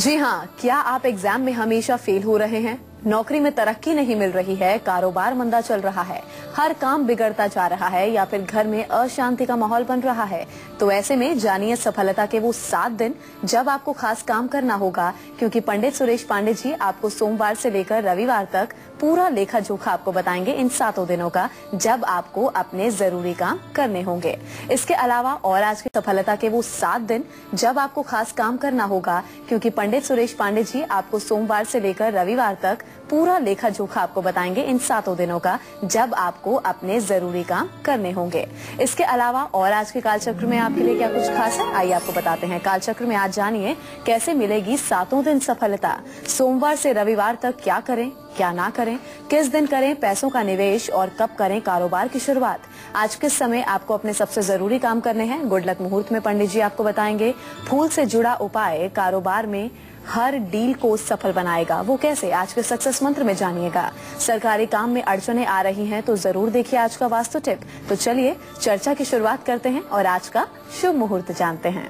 जी हाँ, क्या आप एग्जाम में हमेशा फेल हो रहे हैं? नौकरी में तरक्की नहीं मिल रही है, कारोबार मंदा चल रहा है, हर काम बिगड़ता जा रहा है या फिर घर में अशांति का माहौल बन रहा है? तो ऐसे में जानिए सफलता के वो 7 दिन जब आपको खास काम करना होगा, क्योंकि पंडित सुरेश पांडे जी आपको सोमवार से लेकर रविवार तक पूरा लेखा जोखा आपको बताएंगे इन 7 दिनों का, जब आपको अपने जरूरी काम करने होंगे। इसके अलावा और आज की सफलता के वो 7 दिन जब आपको खास काम करना होगा, क्योंकि पंडित सुरेश पांडे जी आपको सोमवार से लेकर रविवार तक पूरा लेखा जोखा आपको बताएंगे इन 7 दिनों का, जब आपको अपने जरूरी काम करने होंगे। इसके अलावा और आज के कालचक्र में आपके लिए क्या कुछ खास है, आइए आपको बताते हैं। कालचक्र में आज जानिए कैसे मिलेगी 7 दिन सफलता। सोमवार से रविवार तक क्या करें, क्या ना करें, किस दिन करें पैसों का निवेश और कब करें कारोबार की शुरुआत। आज किस समय आपको अपने सबसे जरूरी काम करने हैं। गुड लक मुहूर्त में पंडित जी आपको बताएंगे। फूल से जुड़ा उपाय कारोबार में हर डील को सफल बनाएगा, वो कैसे, आज के सक्सेस मंत्र में जानिएगा। सरकारी काम में अड़चने आ रही हैं तो जरूर देखिए आज का वास्तु टिप। तो चलिए चर्चा की शुरुआत करते हैं और आज का शुभ मुहूर्त जानते हैं।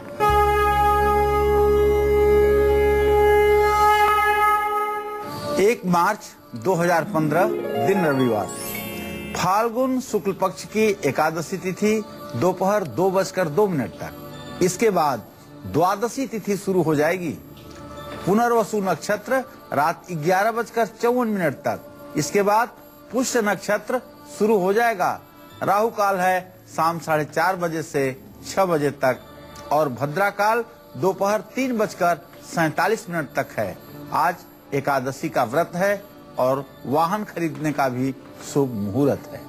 1 मार्च 2015 दिन रविवार, फाल्गुन शुक्ल पक्ष की एकादशी तिथि दोपहर 2:02 तक। इसके बाद द्वादशी तिथि शुरू हो जाएगी। पुनर्वसु नक्षत्र रात 11:54 तक। इसके बाद पुष्य नक्षत्र शुरू हो जाएगा। राहु काल है शाम 4:30 बजे से 6 बजे तक और भद्रा काल दोपहर 3:47 तक है। आज एकादशी का व्रत है और वाहन खरीदने का भी शुभ मुहूर्त है।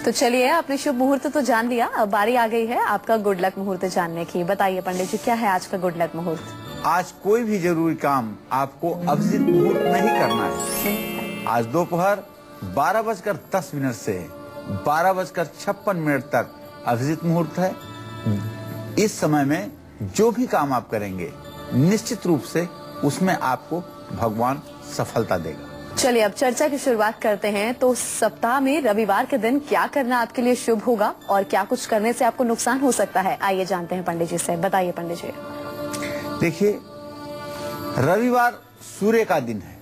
तो चलिए, आपने शुभ मुहूर्त तो जान लिया, अब बारी आ गई है आपका गुड लक मुहूर्त जानने की। बताइए पंडित जी, क्या है आज का गुड लक मुहूर्त? आज कोई भी जरूरी काम आपको अभिजीत मुहूर्त में ही करना है। आज दोपहर 12:10 से 12:56 तक अभिजीत मुहूर्त है। इस समय में जो भी काम आप करेंगे निश्चित रूप से उसमें आपको भगवान सफलता देगा। चलिए अब चर्चा की शुरुआत करते हैं। तो सप्ताह में रविवार के दिन क्या करना आपके लिए शुभ होगा और क्या कुछ करने से आपको नुकसान हो सकता है, आइए जानते हैं पंडित जी से। बताइए पंडित जी। देखिए, रविवार सूर्य का दिन है।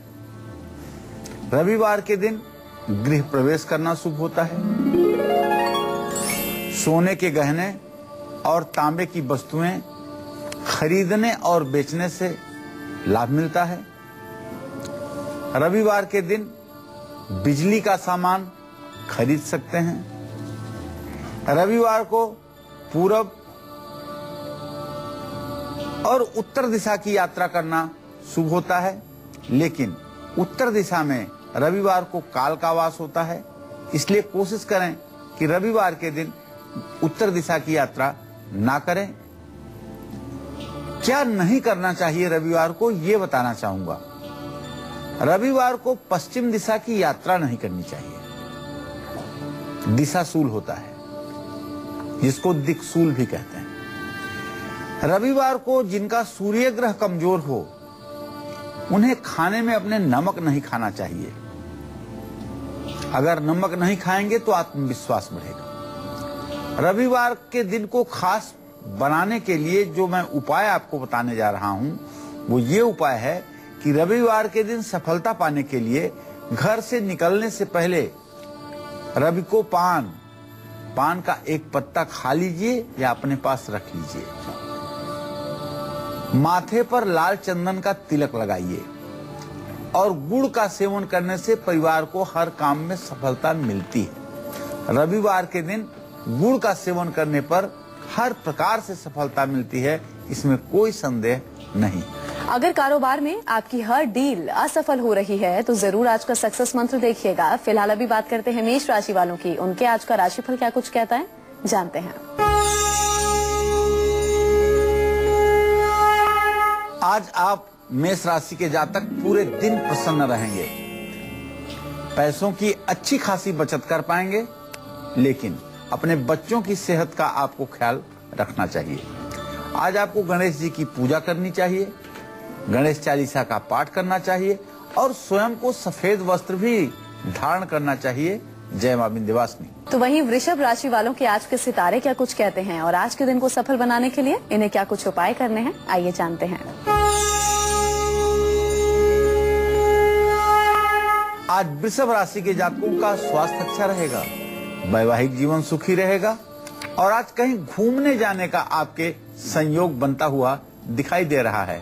रविवार के दिन गृह प्रवेश करना शुभ होता है। सोने के गहने और तांबे की वस्तुएं खरीदने और बेचने से लाभ मिलता है। रविवार के दिन बिजली का सामान खरीद सकते हैं। रविवार को पूरब और उत्तर दिशा की यात्रा करना शुभ होता है, लेकिन उत्तर दिशा में रविवार को काल का वास होता है, इसलिए कोशिश करें कि रविवार के दिन उत्तर दिशा की यात्रा ना करें। क्या नहीं करना चाहिए रविवार को, ये बताना चाहूंगा। रविवार को पश्चिम दिशा की यात्रा नहीं करनी चाहिए। दिशाशूल होता है, जिसको दिक्सूल भी कहते हैं। रविवार को जिनका सूर्य ग्रह कमजोर हो उन्हें खाने में अपने नमक नहीं खाना चाहिए। अगर नमक नहीं खाएंगे तो आत्मविश्वास बढ़ेगा। रविवार के दिन को खास बनाने के लिए जो मैं उपाय आपको बताने जा रहा हूं वो ये उपाय है कि रविवार के दिन सफलता पाने के लिए घर से निकलने से पहले रवि को पान का एक पत्ता खा लीजिए या अपने पास रख लीजिए। माथे पर लाल चंदन का तिलक लगाइए और गुड़ का सेवन करने से परिवार को हर काम में सफलता मिलती है। रविवार के दिन गुड़ का सेवन करने पर हर प्रकार से सफलता मिलती है, इसमें कोई संदेह नहीं। अगर कारोबार में आपकी हर डील असफल हो रही है तो जरूर आज का सक्सेस मंत्र देखिएगा। फिलहाल अभी बात करते हैं मेष राशि वालों की। उनके आज का राशिफल क्या कुछ कहता है, जानते हैं। आज आप मेष राशि के जातक पूरे दिन प्रसन्न रहेंगे। पैसों की अच्छी खासी बचत कर पाएंगे, लेकिन अपने बच्चों की सेहत का आपको ख्याल रखना चाहिए। आज आपको गणेश जी की पूजा करनी चाहिए, गणेश चालीसा का पाठ करना चाहिए और स्वयं को सफेद वस्त्र भी धारण करना चाहिए। जय मां विंध्यवासिनी। तो वहीं वृषभ राशि वालों के आज के सितारे क्या कुछ कहते हैं और आज के दिन को सफल बनाने के लिए इन्हें क्या कुछ उपाय करने हैं, आइए जानते हैं। आज वृषभ राशि के जातकों का स्वास्थ्य अच्छा रहेगा, वैवाहिक जीवन सुखी रहेगा और आज कहीं घूमने जाने का आपके संयोग बनता हुआ दिखाई दे रहा है।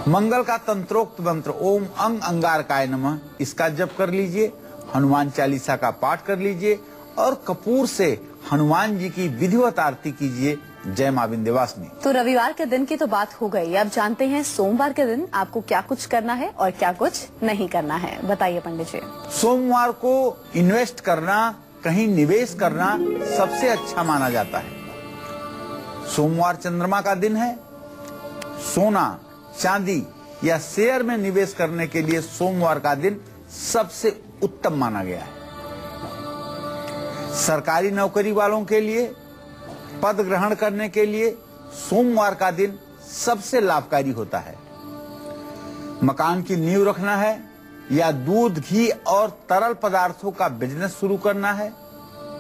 मंगल का तंत्रोक्त मंत्र ओम अंग अंगारकाय नमः, इसका जप कर लीजिए, हनुमान चालीसा का पाठ कर लीजिए और कपूर से हनुमान जी की विधिवत आरती कीजिए। जय मां विंध्यवासिनी। तो रविवार के दिन की तो बात हो गई, अब जानते हैं सोमवार के दिन आपको क्या कुछ करना है और क्या कुछ नहीं करना है, बताइए पंडित जी। सोमवार को इन्वेस्ट करना, कहीं निवेश करना सबसे अच्छा माना जाता है। सोमवार चंद्रमा का दिन है। सोना, चांदी या शेयर में निवेश करने के लिए सोमवार का दिन सबसे उत्तम माना गया है। सरकारी नौकरी वालों के लिए, पद ग्रहण करने के लिए सोमवार का दिन सबसे लाभकारी होता है। मकान की नींव रखना है या दूध, घी और तरल पदार्थों का बिजनेस शुरू करना है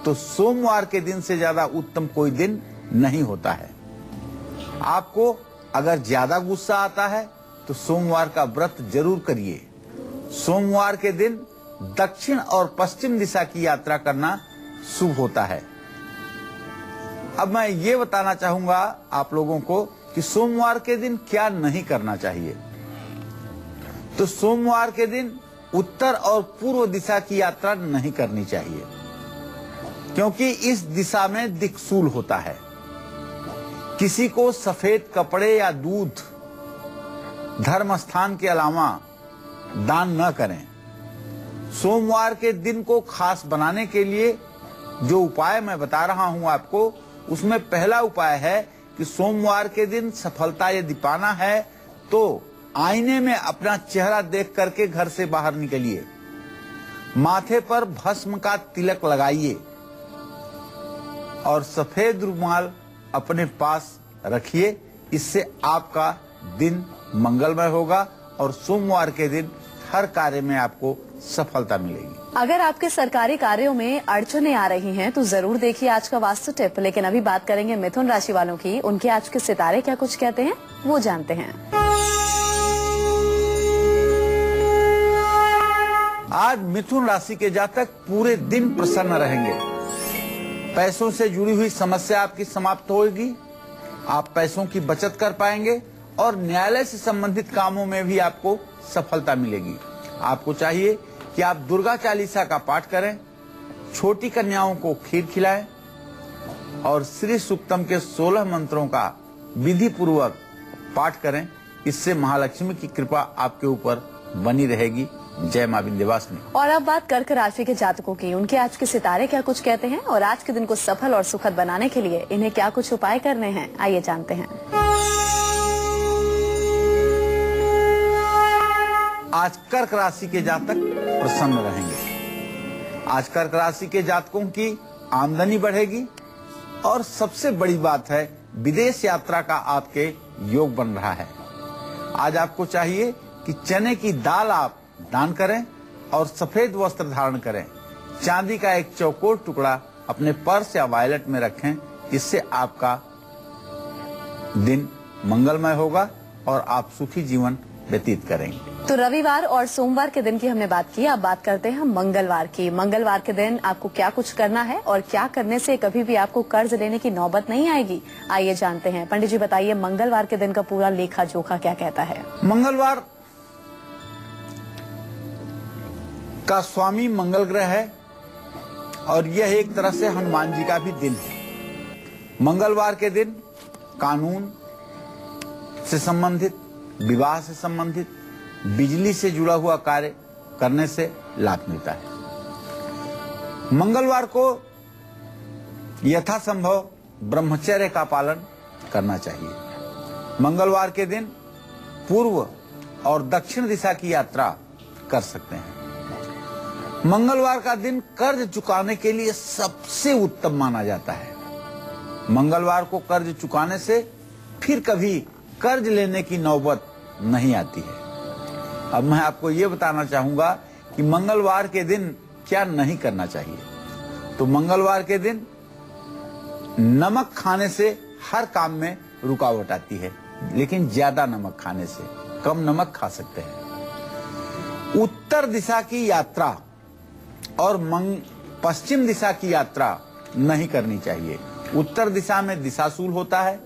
तो सोमवार के दिन से ज्यादा उत्तम कोई दिन नहीं होता है। आपको अगर ज्यादा गुस्सा आता है तो सोमवार का व्रत जरूर करिए। सोमवार के दिन दक्षिण और पश्चिम दिशा की यात्रा करना शुभ होता है। अब मैं ये बताना चाहूंगा आप लोगों को कि सोमवार के दिन क्या नहीं करना चाहिए। तो सोमवार के दिन उत्तर और पूर्व दिशा की यात्रा नहीं करनी चाहिए, क्योंकि इस दिशा में दिक्सूल होता है। किसी को सफेद कपड़े या दूध धर्म स्थान के अलावा दान न करें। सोमवार के दिन को खास बनाने के लिए जो उपाय मैं बता रहा हूं आपको, उसमें पहला उपाय है कि सोमवार के दिन सफलता यदि पाना है तो आईने में अपना चेहरा देख करके घर से बाहर निकलिए। माथे पर भस्म का तिलक लगाइए और सफेद रुमाल अपने पास रखिए। इससे आपका दिन मंगलमय होगा और सोमवार के दिन हर कार्य में आपको सफलता मिलेगी। अगर आपके सरकारी कार्यों में अड़चने आ रही हैं तो जरूर देखिए आज का वास्तु टिप। लेकिन अभी बात करेंगे मिथुन राशि वालों की। उनके आज के सितारे क्या कुछ कहते हैं वो जानते हैं। आज मिथुन राशि के जातक पूरे दिन प्रसन्न रहेंगे। पैसों से जुड़ी हुई समस्या आपकी समाप्त होगी। आप पैसों की बचत कर पाएंगे और न्यायालय से संबंधित कामों में भी आपको सफलता मिलेगी। आपको चाहिए कि आप दुर्गा चालीसा का पाठ करें, छोटी कन्याओं को खीर खिलाएं और श्री सूक्तम के 16 मंत्रों का विधि पूर्वक पाठ करें। इससे महालक्ष्मी की कृपा आपके ऊपर बनी रहेगी। जय मां विंध्यवासिनी। और अब बात कर्क राशि के जातकों की। उनके आज के सितारे क्या कुछ कहते हैं और आज के दिन को सफल और सुखद बनाने के लिए इन्हें क्या कुछ उपाय करने हैं, आइए जानते हैं। आज कर्क राशि के जातक प्रसन्न रहेंगे। आज कर्क राशि के जातकों की आमदनी बढ़ेगी और सबसे बड़ी बात है विदेश यात्रा का आपके योग बन रहा है। आज आपको चाहिए कि चने की दाल आप दान करें और सफेद वस्त्र धारण करें। चांदी का एक चौकोर टुकड़ा अपने पर्स या वॉलेट में रखें। इससे आपका दिन मंगलमय होगा और आप सुखी जीवन व्यतीत करेंगे। तो रविवार और सोमवार के दिन की हमने बात की, अब बात करते हैं मंगलवार की। मंगलवार के दिन आपको क्या कुछ करना है और क्या करने से कभी भी आपको कर्ज लेने की नौबत नहीं आएगी, आइए जानते हैं। पंडित जी बताइए मंगलवार के दिन का पूरा लेखा जोखा क्या कहता है। मंगलवार का स्वामी मंगल ग्रह है और यह एक तरह से हनुमान जी का भी दिन है। मंगलवार के दिन कानून से संबंधित, विवाह से संबंधित, बिजली से जुड़ा हुआ कार्य करने से लाभ मिलता है। मंगलवार को यथासंभव ब्रह्मचर्य का पालन करना चाहिए। मंगलवार के दिन पूर्व और दक्षिण दिशा की यात्रा कर सकते हैं। मंगलवार का दिन कर्ज चुकाने के लिए सबसे उत्तम माना जाता है। मंगलवार को कर्ज चुकाने से फिर कभी कर्ज लेने की नौबत नहीं आती है। अब मैं आपको ये बताना चाहूंगा कि मंगलवार के दिन क्या नहीं करना चाहिए। तो मंगलवार के दिन नमक खाने से हर काम में रुकावट आती है, लेकिन ज्यादा नमक खाने से, कम नमक खा सकते हैं। उत्तर दिशा की यात्रा और पश्चिम दिशा की यात्रा नहीं करनी चाहिए। उत्तर दिशा में दिशाशूल होता है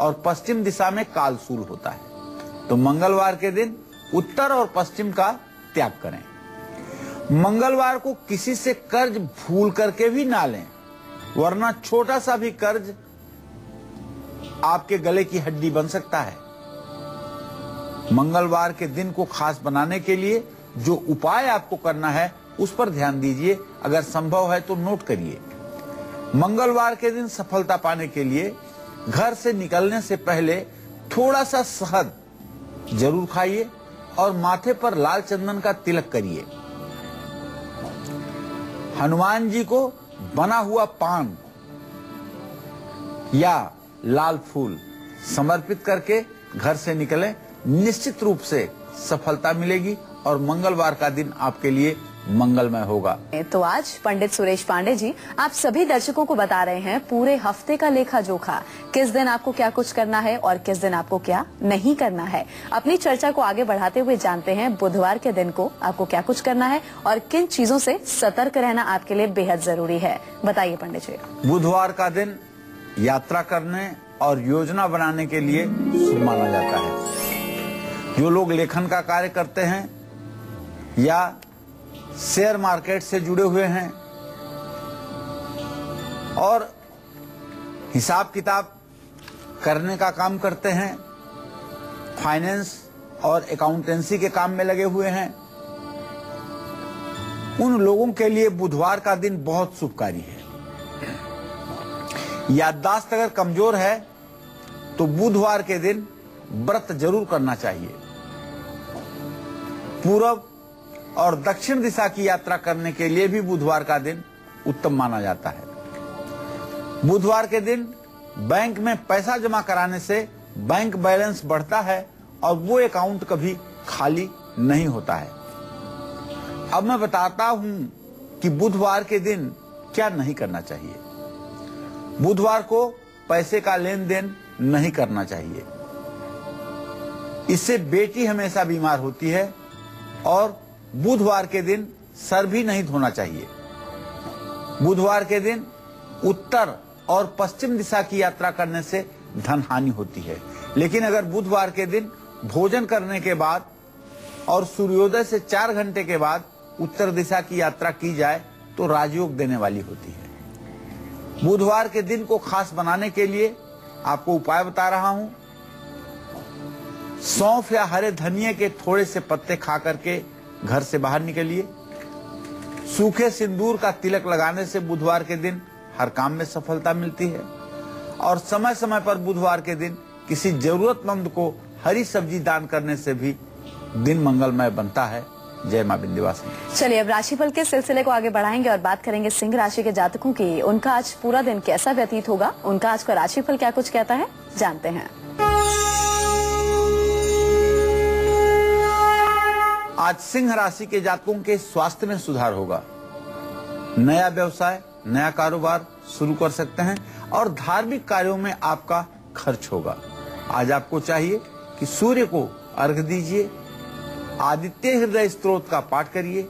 और पश्चिम दिशा में कालशूल होता है। तो मंगलवार के दिन उत्तर और पश्चिम का त्याग करें। मंगलवार को किसी से कर्ज भूल करके भी ना लें, वरना छोटा सा भी कर्ज आपके गले की हड्डी बन सकता है। मंगलवार के दिन को खास बनाने के लिए जो उपाय आपको करना है उस पर ध्यान दीजिए। अगर संभव है तो नोट करिए। मंगलवार के दिन सफलता पाने के लिए घर से निकलने से पहले थोड़ा सा शहद जरूर खाइए और माथे पर लाल चंदन का तिलक करिए। हनुमान जी को बना हुआ पान या लाल फूल समर्पित करके घर से निकलें। निश्चित रूप से सफलता मिलेगी और मंगलवार का दिन आपके लिए मंगलमय होगा। तो आज पंडित सुरेश पांडे जी आप सभी दर्शकों को बता रहे हैं पूरे हफ्ते का लेखा जोखा, किस दिन आपको क्या कुछ करना है और किस दिन आपको क्या नहीं करना है। अपनी चर्चा को आगे बढ़ाते हुए जानते हैं बुधवार के दिन को आपको क्या कुछ करना है और किन चीजों से सतर्क रहना आपके लिए बेहद जरूरी है। बताइए पंडित जी। बुधवार का दिन यात्रा करने और योजना बनाने के लिए शुभ माना जाता है। जो लोग लेखन का कार्य करते हैं या शेयर मार्केट से जुड़े हुए हैं और हिसाब किताब करने का काम करते हैं, फाइनेंस और अकाउंटेंसी के काम में लगे हुए हैं, उन लोगों के लिए बुधवार का दिन बहुत शुभकारी है। याददाश्त अगर कमजोर है तो बुधवार के दिन व्रत जरूर करना चाहिए। पूर्व और दक्षिण दिशा की यात्रा करने के लिए भी बुधवार का दिन उत्तम माना जाता है। बुधवार के दिन बैंक में पैसा जमा कराने से बैंक बैलेंस बढ़ता है और वो अकाउंट कभी खाली नहीं होता है। अब मैं बताता हूं कि बुधवार के दिन क्या नहीं करना चाहिए। बुधवार को पैसे का लेन देन नहीं करना चाहिए। इससे बेटी हमेशा बीमार होती है और बुधवार के दिन सर भी नहीं धोना चाहिए। बुधवार के दिन उत्तर और पश्चिम दिशा की यात्रा करने से धन हानि होती है। लेकिन अगर बुधवार के दिन भोजन करने के बाद और सूर्योदय से 4 घंटे के बाद उत्तर दिशा की यात्रा की जाए तो राजयोग देने वाली होती है। बुधवार के दिन को खास बनाने के लिए आपको उपाय बता रहा हूं। सौंफ या हरे धनिये के थोड़े से पत्ते खा करके घर से बाहर निकलिए। सूखे सिंदूर का तिलक लगाने से बुधवार के दिन हर काम में सफलता मिलती है और समय समय पर बुधवार के दिन किसी जरूरतमंद को हरी सब्जी दान करने से भी दिन मंगलमय बनता है। जय मां विंध्यवासिनी। चलिए अब राशिफल के सिलसिले को आगे बढ़ाएंगे और बात करेंगे सिंह राशि के जातकों की। उनका आज पूरा दिन कैसा व्यतीत होगा, उनका आज का राशिफल क्या कुछ कहता है, जानते हैं। आज सिंह राशि के जातकों के स्वास्थ्य में सुधार होगा। नया व्यवसाय, नया कारोबार शुरू कर सकते हैं और धार्मिक कार्यों में आपका खर्च होगा। आज आपको चाहिए कि सूर्य को अर्घ्य दीजिए, आदित्य हृदय स्तोत्र का पाठ करिए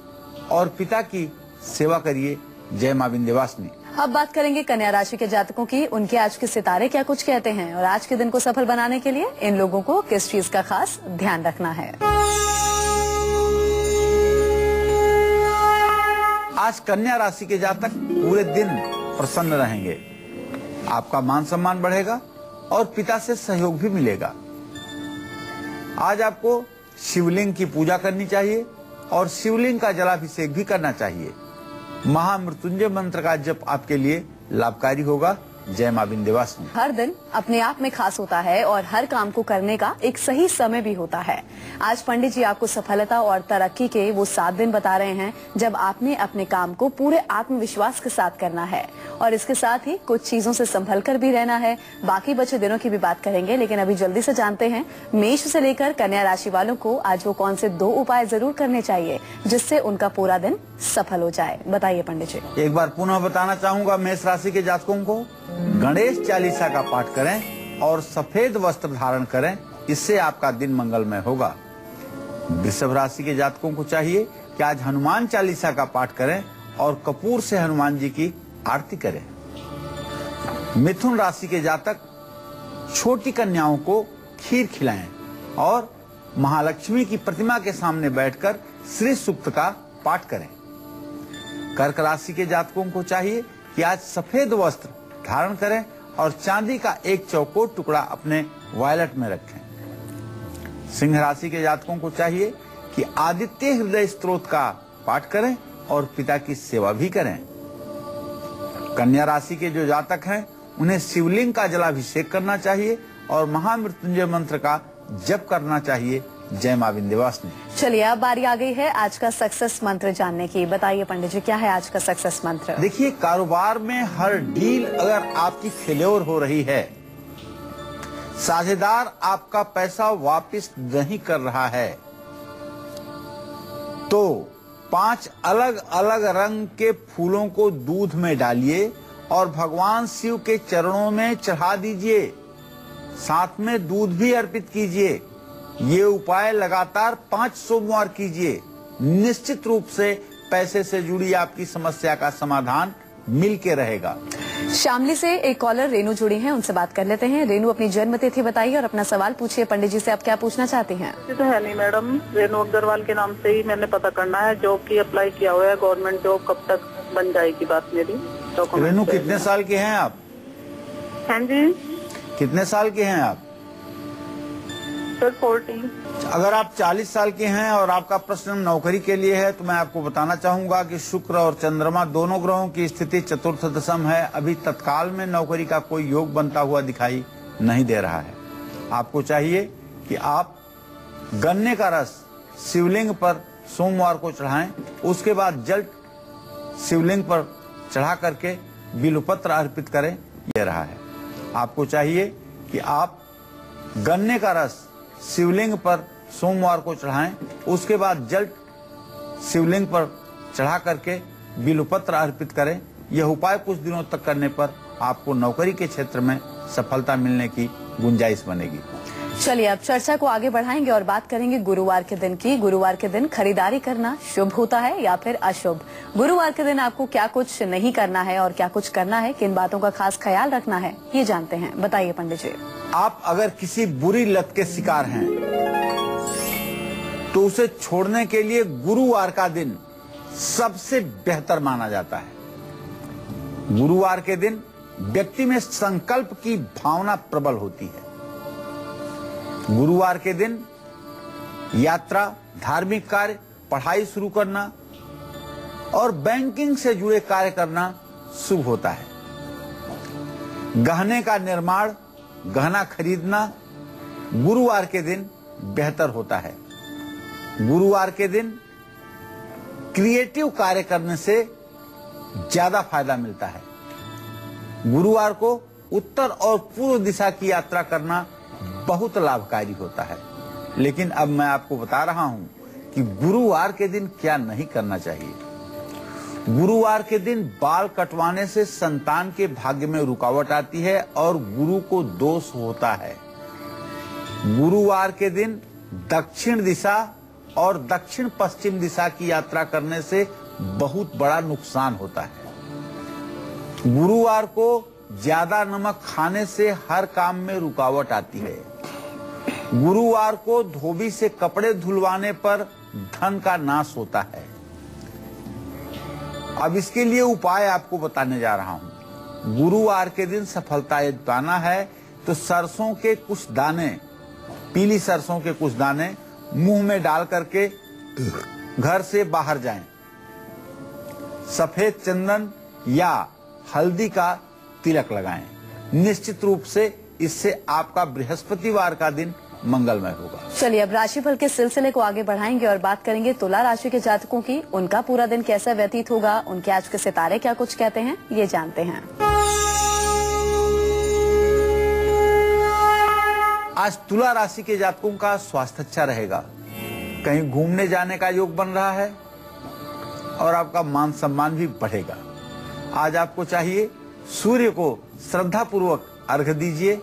और पिता की सेवा करिए। जय मां विंध्यवासिनी। अब बात करेंगे कन्या राशि के जातकों की। उनके आज के सितारे क्या कुछ कहते हैं और आज के दिन को सफल बनाने के लिए इन लोगों को किस चीज का खास ध्यान रखना है। आज कन्या राशि के जातक पूरे दिन प्रसन्न रहेंगे। आपका मान सम्मान बढ़ेगा और पिता से सहयोग भी मिलेगा। आज आपको शिवलिंग की पूजा करनी चाहिए और शिवलिंग का जलाभिषेक भी करना चाहिए। महामृत्युंजय मंत्र का जप आपके लिए लाभकारी होगा। जय मां विंध्यवासिनी। हर दिन अपने आप में खास होता है और हर काम को करने का एक सही समय भी होता है। आज पंडित जी आपको सफलता और तरक्की के वो 7 दिन बता रहे हैं जब आपने अपने काम को पूरे आत्मविश्वास के साथ करना है और इसके साथ ही कुछ चीजों से संभल कर भी रहना है। बाकी बचे दिनों की भी बात करेंगे, लेकिन अभी जल्दी से जानते हैं मेष से लेकर कन्या राशि वालों को आज वो कौन से 2 उपाय जरूर करने चाहिए जिससे उनका पूरा दिन सफल हो जाए। बताइए पंडित जी। एक बार पुनः बताना चाहूंगा मेष राशि के जातकों को गणेश चालीसा का पाठ करें और सफेद वस्त्र धारण करें। इससे आपका दिन मंगलमय होगा। वृषभ राशि के जातकों को चाहिए कि आज हनुमान चालीसा का पाठ करें और कपूर से हनुमान जी की आरती करें। मिथुन राशि के जातक छोटी कन्याओं को खीर खिलाएं और महालक्ष्मी की प्रतिमा के सामने बैठकर श्री सूक्त का पाठ करें। कर्क राशि के जातकों को चाहिए कि आज सफेद वस्त्र धारण करें और चांदी का एक चौकोर टुकड़ा अपने वॉलेट में रखें। सिंह राशि के जातकों को चाहिए कि आदित्य हृदय स्तोत्र का पाठ करें और पिता की सेवा भी करें। कन्या राशि के जो जातक हैं उन्हें शिवलिंग का जलाभिषेक करना चाहिए और महामृत्युंजय मंत्र का जप करना चाहिए। जय मां विंध्यवासिनी। चलिए अब बारी आ गई है आज का सक्सेस मंत्र जानने की। बताइए पंडित जी, क्या है आज का सक्सेस मंत्र? देखिए, कारोबार में हर डील अगर आपकी फेल्योर हो रही है, साझेदार आपका पैसा वापस नहीं कर रहा है, तो 5 अलग अलग रंग के फूलों को दूध में डालिए और भगवान शिव के चरणों में चढ़ा दीजिए। साथ में दूध भी अर्पित कीजिए। ये उपाय लगातार 5 सोमवार कीजिए। निश्चित रूप से पैसे से जुड़ी आपकी समस्या का समाधान मिल के रहेगा। शामली से एक कॉलर रेनू जुड़ी हैं, उनसे बात कर लेते हैं। रेनू, अपनी जन्म तिथि बताइए और अपना सवाल पूछिए। पंडित जी से आप क्या पूछना चाहती हैं? तो है नहीं मैडम, रेनू अग्रवाल के नाम से ही मैंने पता करना है। जॉब की अप्लाई किया हुआ है, गवर्नमेंट जॉब कब तक बन जाएगी बात मेरी। रेनू, कितने साल के हैं आप? हाँ जी। कितने साल के हैं आप? सर 40। अगर आप 40 साल के हैं और आपका प्रश्न नौकरी के लिए है, तो मैं आपको बताना चाहूंगा कि शुक्र और चंद्रमा दोनों ग्रहों की स्थिति चतुर्थ दशम है। अभी तत्काल में नौकरी का कोई योग बनता हुआ दिखाई नहीं दे रहा है। आपको चाहिए कि आप गन्ने का रस शिवलिंग पर सोमवार को चढ़ाएं, उसके बाद जल शिवलिंग पर चढ़ा करके बिल्वपत्र अर्पित करें। यह रहा है। आपको चाहिए कि आप गन्ने का रस शिवलिंग पर सोमवार को चढ़ाएं, उसके बाद जल शिवलिंग पर चढ़ा करके बिल्वपत्र अर्पित करें। यह उपाय कुछ दिनों तक करने पर आपको नौकरी के क्षेत्र में सफलता मिलने की गुंजाइश बनेगी। चलिए अब चर्चा को आगे बढ़ाएंगे और बात करेंगे गुरुवार के दिन की। गुरुवार के दिन खरीदारी करना शुभ होता है या फिर अशुभ? गुरुवार के दिन आपको क्या कुछ नहीं करना है और क्या कुछ करना है, किन बातों का खास ख्याल रखना है, ये जानते हैं। बताइए पंडित जी। आप अगर किसी बुरी लत के शिकार हैं तो उसे छोड़ने के लिए गुरुवार का दिन सबसे बेहतर माना जाता है। गुरुवार के दिन व्यक्ति में संकल्प की भावना प्रबल होती है। गुरुवार के दिन यात्रा, धार्मिक कार्य, पढ़ाई शुरू करना और बैंकिंग से जुड़े कार्य करना शुभ होता है। गहने का निर्माण, गहना खरीदना गुरुवार के दिन बेहतर होता है। गुरुवार के दिन क्रिएटिव कार्य करने से ज्यादा फायदा मिलता है। गुरुवार को उत्तर और पूर्व दिशा की यात्रा करना बहुत लाभकारी होता है। लेकिन अब मैं आपको बता रहा हूं कि गुरुवार के दिन क्या नहीं करना चाहिए। गुरुवार के दिन बाल कटवाने से संतान के भाग्य में रुकावट आती है और गुरु को दोष होता है। गुरुवार के दिन दक्षिण दिशा और दक्षिण पश्चिम दिशा की यात्रा करने से बहुत बड़ा नुकसान होता है। गुरुवार को ज्यादा नमक खाने से हर काम में रुकावट आती है। गुरुवार को धोबी से कपड़े धुलवाने पर धन का नाश होता है। अब इसके लिए उपाय आपको बताने जा रहा हूं। गुरुवार के दिन सफलता पाना है तो सरसों के कुछ दाने, पीली सरसों के कुछ दाने मुंह में डाल करके घर से बाहर जाएं। सफेद चंदन या हल्दी का तिलक लगाएं। निश्चित रूप से इससे आपका बृहस्पतिवार का दिन मंगलमय होगा। चलिए अब राशिफल के सिलसिले को आगे बढ़ाएंगे और बात करेंगे तुला राशि के जातकों की। उनका पूरा दिन कैसा व्यतीत होगा, उनके आज के सितारे क्या कुछ कहते हैं, ये जानते हैं। आज तुला राशि के जातकों का स्वास्थ्य अच्छा रहेगा। कहीं घूमने जाने का योग बन रहा है और आपका मान सम्मान भी बढ़ेगा। आज आपको चाहिए सूर्य को श्रद्धा पूर्वक अर्घ्य दीजिए,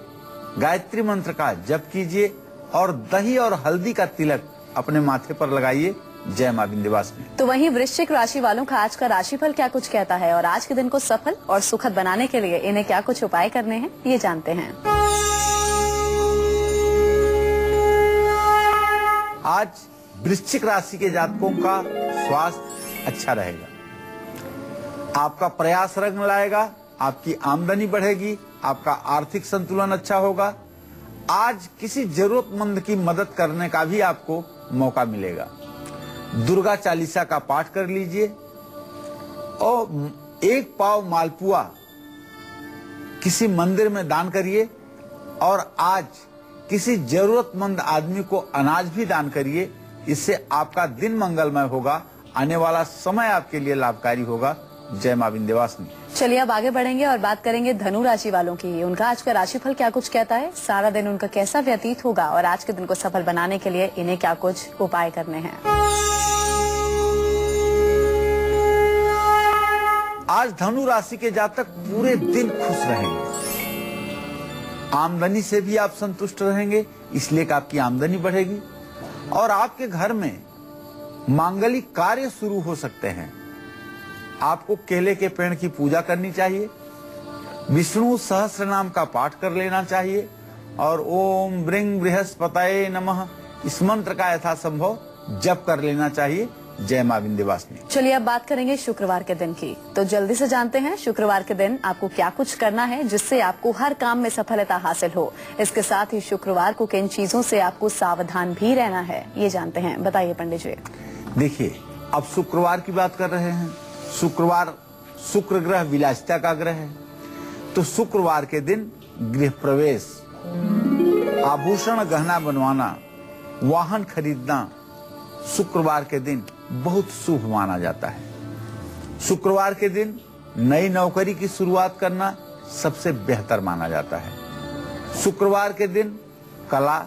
गायत्री मंत्र का जप कीजिए और दही और हल्दी का तिलक अपने माथे पर लगाइए। जय मां विंध्यवासिनी। तो वहीं वृश्चिक राशि वालों का आज का राशिफल क्या कुछ कहता है और आज के दिन को सफल और सुखद बनाने के लिए इन्हें क्या कुछ उपाय करने हैं, ये जानते हैं। आज वृश्चिक राशि के जातकों का स्वास्थ्य अच्छा रहेगा। आपका प्रयास रंग लाएगा, आपकी आमदनी बढ़ेगी, आपका आर्थिक संतुलन अच्छा होगा। आज किसी जरूरतमंद की मदद करने का भी आपको मौका मिलेगा। दुर्गा चालीसा का पाठ कर लीजिए और 1 पाव मालपुआ किसी मंदिर में दान करिए और आज किसी जरूरतमंद आदमी को अनाज भी दान करिए। इससे आपका दिन मंगलमय होगा, आने वाला समय आपके लिए लाभकारी होगा। जय मां विंध्यवासिनी। चलिए अब आगे बढ़ेंगे और बात करेंगे धनु राशि वालों की। उनका आज का राशिफल क्या कुछ कहता है, सारा दिन उनका कैसा व्यतीत होगा और आज के दिन को सफल बनाने के लिए इन्हें क्या कुछ उपाय करने हैं। आज धनु राशि के जातक पूरे दिन खुश रहेंगे। आमदनी से भी आप संतुष्ट रहेंगे, इसलिए कि आपकी आमदनी बढ़ेगी और आपके घर में मांगलिक कार्य शुरू हो सकते हैं। आपको केले के पेड़ की पूजा करनी चाहिए, विष्णु सहस्त्र नाम का पाठ कर लेना चाहिए और ओम ब्रिंग बृहस्पतये नमः इस मंत्र का यथासंभव जप कर लेना चाहिए। जय मां विंध्यवासिनी। चलिए अब बात करेंगे शुक्रवार के दिन की। तो जल्दी से जानते हैं शुक्रवार के दिन आपको क्या कुछ करना है जिससे आपको हर काम में सफलता हासिल हो। इसके साथ ही शुक्रवार को किन चीजों से आपको सावधान भी रहना है, ये जानते हैं। बताइए पंडित जी। देखिए, अब शुक्रवार की बात कर रहे हैं। शुक्रवार शुक्र ग्रह विलासिता का ग्रह है, तो शुक्रवार के दिन गृह प्रवेश, आभूषण गहना बनवाना, वाहन खरीदना शुक्रवार के दिन बहुत शुभ माना जाता है। शुक्रवार के दिन नई नौकरी की शुरुआत करना सबसे बेहतर माना जाता है। शुक्रवार के दिन कला,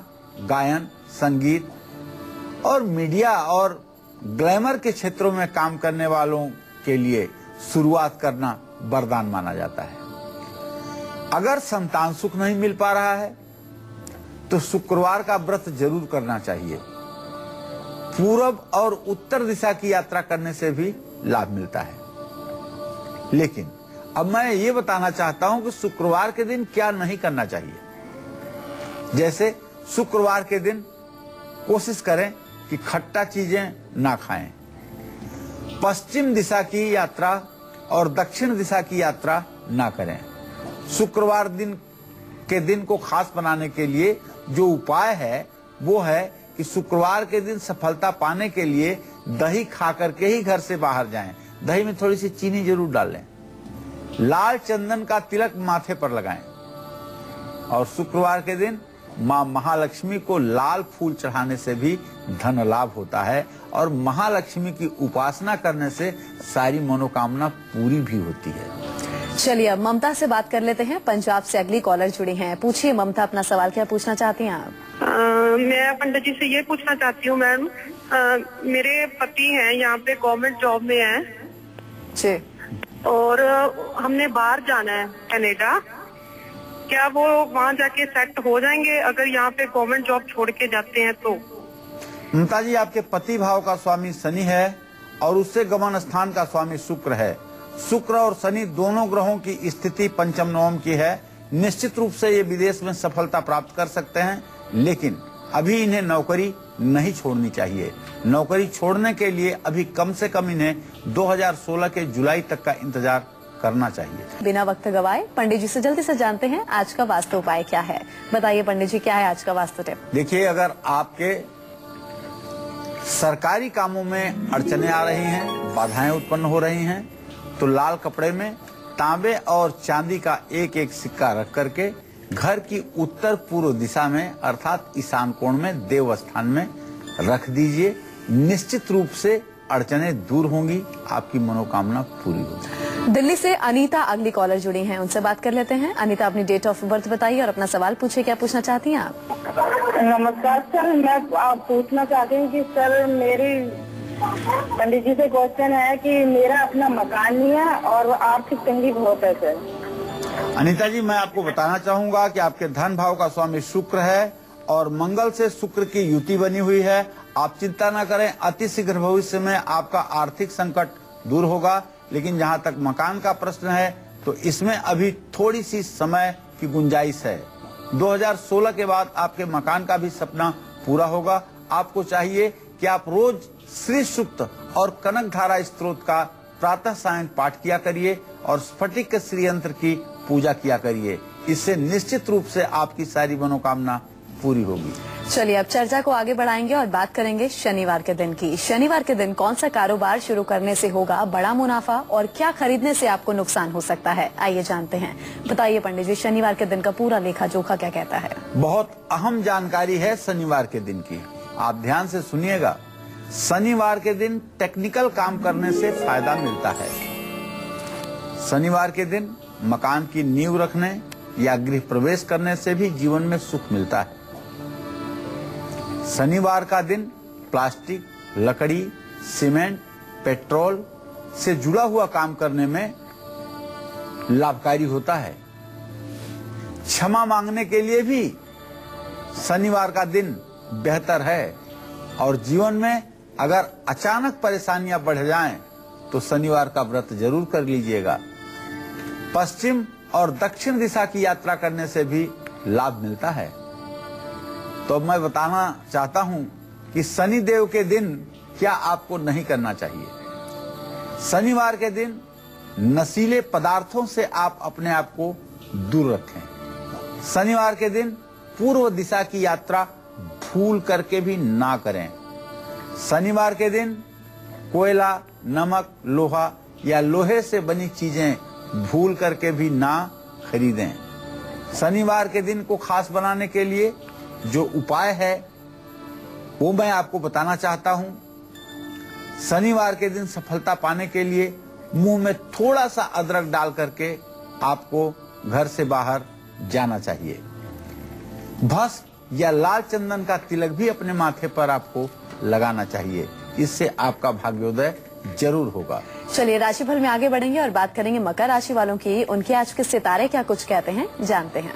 गायन, संगीत और मीडिया और ग्लैमर के क्षेत्रों में काम करने वालों के लिए शुरुआत करना वरदान माना जाता है। अगर संतान सुख नहीं मिल पा रहा है तो शुक्रवार का व्रत जरूर करना चाहिए। पूर्व और उत्तर दिशा की यात्रा करने से भी लाभ मिलता है। लेकिन अब मैं ये बताना चाहता हूं कि शुक्रवार के दिन क्या नहीं करना चाहिए। जैसे शुक्रवार के दिन कोशिश करें कि खट्टा चीजें ना खाएं। पश्चिम दिशा की यात्रा और दक्षिण दिशा की यात्रा ना करें। शुक्रवार के दिन को खास बनाने के लिए जो उपाय है वो है कि शुक्रवार के दिन सफलता पाने के लिए दही खा करके ही घर से बाहर जाएं। दही में थोड़ी सी चीनी जरूर डाल लें। लाल चंदन का तिलक माथे पर लगाएं और शुक्रवार के दिन मां महालक्ष्मी को लाल फूल चढ़ाने से भी धन लाभ होता है और महालक्ष्मी की उपासना करने से सारी मनोकामना पूरी भी होती है। चलिए अब ममता से बात कर लेते हैं। पंजाब से अगली कॉलर जुड़ी हैं। पूछिए ममता, अपना सवाल क्या पूछना चाहती हैं आप? मैं पंडित जी से ये पूछना चाहती हूँ मैम, मेरे पति हैं यहाँ पे गवर्नमेंट जॉब में हैं जी, और हमने बाहर जाना है कनाडा। क्या वो वहाँ जाके सेट हो जाएंगे अगर यहाँ पे गवर्नमेंट जॉब छोड़ के जाते हैं तो? ममता जी, आपके पति भाव का स्वामी शनि है और उससे गमन स्थान का स्वामी शुक्र है। शुक्र और शनि दोनों ग्रहों की स्थिति पंचम नवम की है। निश्चित रूप से ये विदेश में सफलता प्राप्त कर सकते हैं, लेकिन अभी इन्हें नौकरी नहीं छोड़नी चाहिए। नौकरी छोड़ने के लिए अभी कम से कम इन्हें 2016 के जुलाई तक का इंतजार करना चाहिए। बिना वक्त गवाए पंडित जी से जल्दी से जानते हैं आज का वास्तु उपाय क्या है। बताइए पंडित जी, क्या है आज का वास्तु टिप? देखिए, अगर आपके सरकारी कामों में अड़चने आ रही हैं, बाधाएं उत्पन्न हो रही हैं, तो लाल कपड़े में तांबे और चांदी का एक एक सिक्का रख करके घर की उत्तर पूर्व दिशा में अर्थात ईशान कोण में देव स्थान में रख दीजिए। निश्चित रूप से अड़चने दूर होंगी, आपकी मनोकामना पूरी होगी। दिल्ली से अनीता अगली कॉलर जुड़ी हैं, उनसे बात कर लेते हैं। अनीता, अपनी डेट ऑफ बर्थ बताइए और अपना सवाल पूछिए, क्या पूछना चाहती हैं आप? नमस्कार सर, मैं पूछना चाहती हूँ कि सर मेरी पंडित जी से क्वेश्चन है कि मेरा अपना मकान नहीं है और आर्थिक तंगी बहुत है सर। अनीता जी, मैं आपको बताना चाहूंगा कि आपके धन भाव का स्वामी शुक्र है और मंगल से शुक्र की युति बनी हुई है। आप चिंता न करें, अति शीघ्र भविष्य में आपका आर्थिक संकट दूर होगा। लेकिन जहाँ तक मकान का प्रश्न है तो इसमें अभी थोड़ी सी समय की गुंजाइश है। 2016 के बाद आपके मकान का भी सपना पूरा होगा। आपको चाहिए कि आप रोज श्री सूक्त और कनक धारा स्त्रोत का प्रातः सायं पाठ किया करिए और स्फटिक श्री यंत्र की पूजा किया करिए। इससे निश्चित रूप से आपकी सारी मनोकामना पूरी होगी। चलिए अब चर्चा को आगे बढ़ाएंगे और बात करेंगे शनिवार के दिन की। शनिवार के दिन कौन सा कारोबार शुरू करने से होगा बड़ा मुनाफा और क्या खरीदने से आपको नुकसान हो सकता है, आइए जानते हैं। बताइए पंडित जी, शनिवार के दिन का पूरा लेखा जोखा क्या कहता है? बहुत अहम जानकारी है शनिवार के दिन की, आप ध्यान से सुनिएगा। शनिवार के दिन टेक्निकल काम करने से फायदा मिलता है। शनिवार के दिन मकान की नींव रखने या गृह प्रवेश करने से भी जीवन में सुख मिलता है। शनिवार का दिन प्लास्टिक, लकड़ी, सीमेंट, पेट्रोल से जुड़ा हुआ काम करने में लाभकारी होता है। क्षमा मांगने के लिए भी शनिवार का दिन बेहतर है और जीवन में अगर अचानक परेशानियां बढ़ जाएं तो शनिवार का व्रत जरूर कर लीजिएगा। पश्चिम और दक्षिण दिशा की यात्रा करने से भी लाभ मिलता है। तो मैं बताना चाहता हूं कि शनि देव के दिन क्या आपको नहीं करना चाहिए। शनिवार के दिन नशीले पदार्थों से आप अपने आप को दूर रखें। शनिवार के दिन पूर्व दिशा की यात्रा भूल करके भी ना करें। शनिवार के दिन कोयला, नमक, लोहा या लोहे से बनी चीजें भूल करके भी ना खरीदें। शनिवार के दिन को खास बनाने के लिए जो उपाय है वो मैं आपको बताना चाहता हूं। शनिवार के दिन सफलता पाने के लिए मुंह में थोड़ा सा अदरक डाल करके आपको घर से बाहर जाना चाहिए। भस्म या लाल चंदन का तिलक भी अपने माथे पर आपको लगाना चाहिए। इससे आपका भाग्योदय जरूर होगा। चलिए राशिफल में आगे बढ़ेंगे और बात करेंगे मकर राशि वालों की। उनके आज के सितारे क्या कुछ कहते हैं, जानते हैं।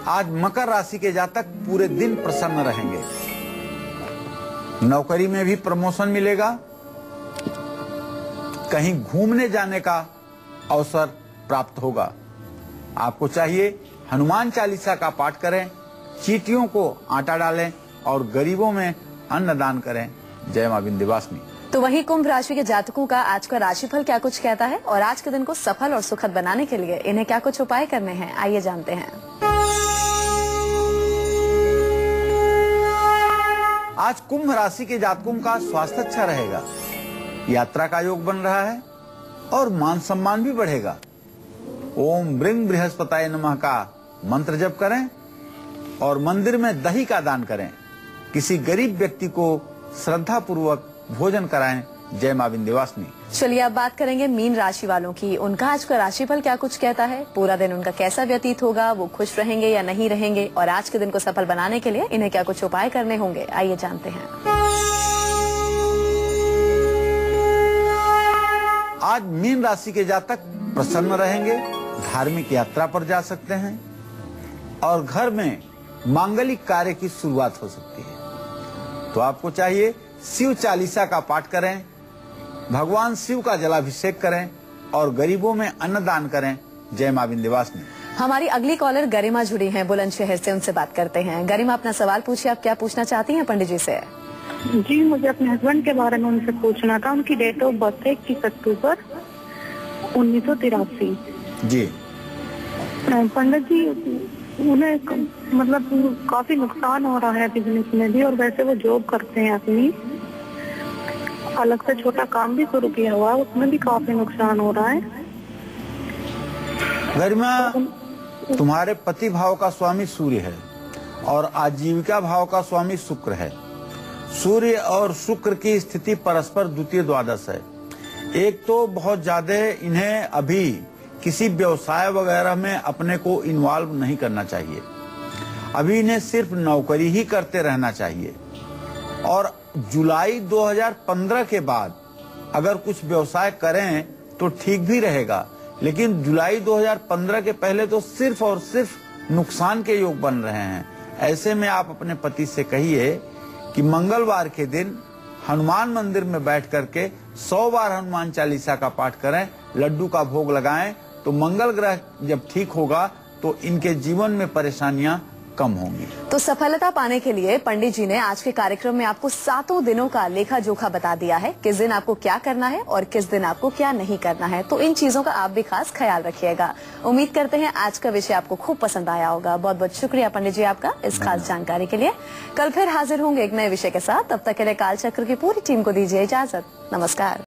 आज मकर राशि के जातक पूरे दिन प्रसन्न रहेंगे। नौकरी में भी प्रमोशन मिलेगा। कहीं घूमने जाने का अवसर प्राप्त होगा। आपको चाहिए हनुमान चालीसा का पाठ करें, चींटियों को आटा डालें और गरीबों में अन्नदान करें। जय मां विंध्यवासिनी। तो वहीं कुंभ राशि के जातकों का आज का राशिफल क्या कुछ कहता है और आज के दिन को सफल और सुखद बनाने के लिए इन्हें क्या कुछ उपाय करने हैं, आइए जानते हैं। आज कुंभ राशि के जातकों का स्वास्थ्य अच्छा रहेगा। यात्रा का योग बन रहा है और मान सम्मान भी बढ़ेगा। ओम ब्रिंग बृहस्पताय नमः का मंत्र जप करें और मंदिर में दही का दान करें। किसी गरीब व्यक्ति को श्रद्धा पूर्वक भोजन कराएं। जय मां विंध्यवासिनी। चलिए अब बात करेंगे मीन राशि वालों की। उनका आज का राशिफल क्या कुछ कहता है, पूरा दिन उनका कैसा व्यतीत होगा, वो खुश रहेंगे या नहीं रहेंगे और आज के दिन को सफल बनाने के लिए इन्हें क्या कुछ उपाय करने होंगे, आइए जानते हैं। आज मीन राशि के जातक प्रसन्न रहेंगे, धार्मिक यात्रा पर जा सकते हैं और घर में मांगलिक कार्य की शुरुआत हो सकती है। तो आपको चाहिए शिव चालीसा का पाठ करें, भगवान शिव का जलाभिषेक करें और गरीबों में अन्नदान करें। जय मां विंध्यवासिनी। हमारी अगली कॉलर गरिमा जुड़ी हैं बुलंदशहर से, उनसे बात करते हैं। गरिमा, अपना सवाल पूछिए, आप क्या पूछना चाहती हैं पंडित जी से? जी, मुझे अपने हस्बैंड के बारे में उनसे पूछना था। उनकी डेट ऑफ बर्थ है 21 अक्टूबर 1983। जी पंडित जी, उन्हें मतलब काफी नुकसान हो रहा है बिजनेस में भी और वैसे वो जॉब करते हैं अपनी, अलग से छोटा काम भी शुरू किया हुआ है, उसमें भी काफी नुकसान हो रहा है। गरिमा, तुम्हारे पति भाव का स्वामी सूर्य है और आजीविका भाव का स्वामी शुक्र है। सूर्य और शुक्र की स्थिति परस्पर द्वितीय द्वादश है। एक तो बहुत ज्यादा इन्हें अभी किसी व्यवसाय वगैरह में अपने को इन्वॉल्व नहीं करना चाहिए। अभी इन्हें सिर्फ नौकरी ही करते रहना चाहिए और जुलाई 2015 के बाद अगर कुछ व्यवसाय करें तो ठीक भी रहेगा, लेकिन जुलाई 2015 के पहले तो सिर्फ और सिर्फ नुकसान के योग बन रहे हैं। ऐसे में आप अपने पति से कहिए कि मंगलवार के दिन हनुमान मंदिर में बैठ करके 100 बार हनुमान चालीसा का पाठ करें, लड्डू का भोग लगाएं, तो मंगल ग्रह जब ठीक होगा तो इनके जीवन में परेशानियां कम होंगी। तो सफलता पाने के लिए पंडित जी ने आज के कार्यक्रम में आपको 7 दिनों का लेखा जोखा बता दिया है, किस दिन आपको क्या करना है और किस दिन आपको क्या नहीं करना है। तो इन चीजों का आप भी खास ख्याल रखिएगा। उम्मीद करते हैं आज का विषय आपको खूब पसंद आया होगा। बहुत बहुत शुक्रिया पंडित जी आपका इस खास जानकारी के लिए। कल फिर हाजिर होंगे एक नए विषय के साथ। तब तक के लिए कालचक्र की पूरी टीम को दीजिए इजाजत। नमस्कार।